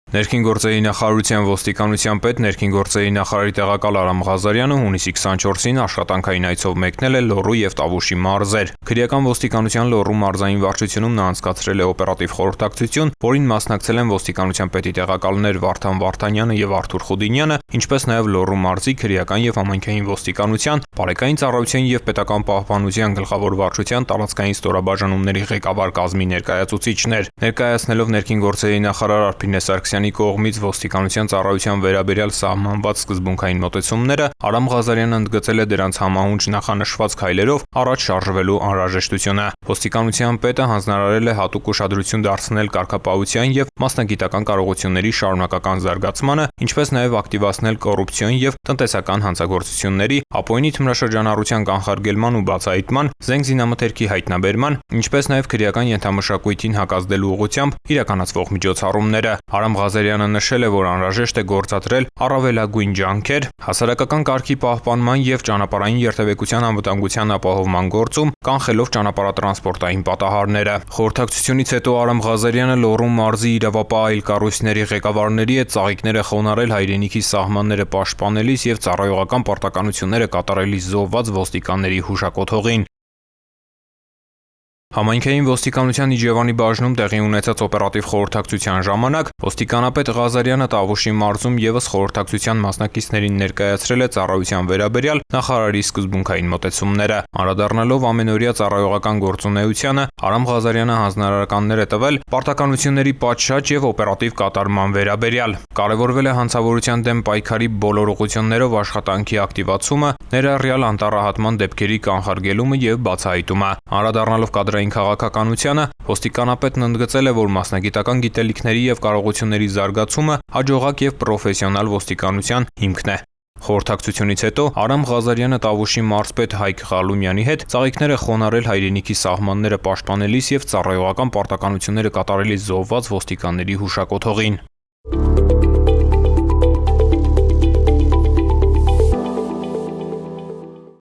Ներքին գործերի նախարարության ոստիկանության պետ ներքին գործերի նախարարի տեղակալ Արամ Ղազարյանը հունիսի 24-ին աշխատանքային այցով մեկնել է Լոռու եւ Տավուշի մարզեր։ Քրեական ոստիկանության Լոռու մարզային վարչությունում նա անցկացրել է օպերատիվ խորհրդակցություն, որին մասնակցել են ոստիկանության պետի տեղակալներ Վարդան Վարդանյանը եւ Արթուր Խուդինյանը, ինչպես նաեւ Լոռու մարզի քրեական եւ համայնքային ոստիկանության, բարեկային ծառայության եւ պետական պահպանության գլխավոր վարչության տարածքային ստորաբաժանումների ղեկավար կազմի ներկայացուցիչներ։ Ներկայացնելով ներքին գործերի նախարար Արփինե Սարգսյանի կողմից ոստիկանության ծառայության վերաբերյալ սահմանված սկզբունքային մոտեցումները, Արամ Ղազարյանը ընդգծել է դրանց համահունչ նախանշված քայլերով առաջ շարժվելու անհրաժեշտությունը։ Ոստիկանության պետը հանձնարարել է հատուկ ուշադրություն դարձնել կարգապահության եւ մասնագիտական կարողությունների շարունակական զարգացմանը, ինչպես նաեւ ակտիվացնել կոռուպցիոն եւ տնտեսական հանցագործությունների, ապօրինի թմրաշրջանառության կանխարգելման ու բացահայտման, զենք զինամթերքի հայտնաբերման, ինչպես նաեւ քրեական ենթամշակույթին հակազդելու ուղղությամբ իրականացվող միջոցառումները։ Արամ Ղազարյանը նշել է, որ անհրաժեշտ է գործադրել առավելագույն ջանքեր հասարակական կարգի պահպանման եւ ճանապարհային երթևեկության անվտանգության ապահովման գործում, կանխելով ճանապարհատրանսպորտային պատահարները։ Խորհրդակցությունից հետո Արամ Ղազարյանը Լոռու մարզի իրավապահ այլ կառույցների ղեկավարների հետ ծաղիկներ է խոնարհել հայրենիքի սահմանները պաշտպանելիս եւ ծառայողական պարտականությունները կատարելիս զոհված ոստիկանների հուշակոթողին։ Համայնքային ոստիկանության Իջևանի բաժնում տեղի ունեցած օպերատիվ խորհրդակցության ժամանակ ոստիկանապետ Ղազարյանը Տավուշի մարզում եւս խորհրդակցության մասնակիցներին ներկայացրել է ծառայության վերաբերյալ նախարարի սկզբունքային մոտեցումները։ Անդրադառնալով ամենօրյա ծառայողական գործունեությանը, Արամ Ղազարյանը հանձնարարականներ է տվել պարտականությունների պատշաճ եւ օպերատիվ կատարման վերաբերյալ։ Կարևորվել է հանցավորության դեմ պայքարի բոլոր ուղղություններով աշխատանքի ակտիվացումը, ներառյալ անտառահատման դեպքերի կանխարգելումը եւ բացահայտումը։ Անդրադառնալով կադրային քաղաքականությանը, ոստիկանապետն ընդգծել է, որ մասնագիտական գիտելիքների եւ կարողությունների զարգացումը հաջողակ եւ պրոֆեսիոնալ ոստիկանության հիմքն է։ Խորհրդակցությունից հետո Արամ Ղազարյանը Տավուշի մարզպետ Հայկ Ղալումյանի հետ ծաղիկներ է խոնարհել հայրենիքի սահմանները պաշտպանելիս եւ ծառայողական պարտականությունները կատարելիս զոհված ոստիկանների հուշակոթողին։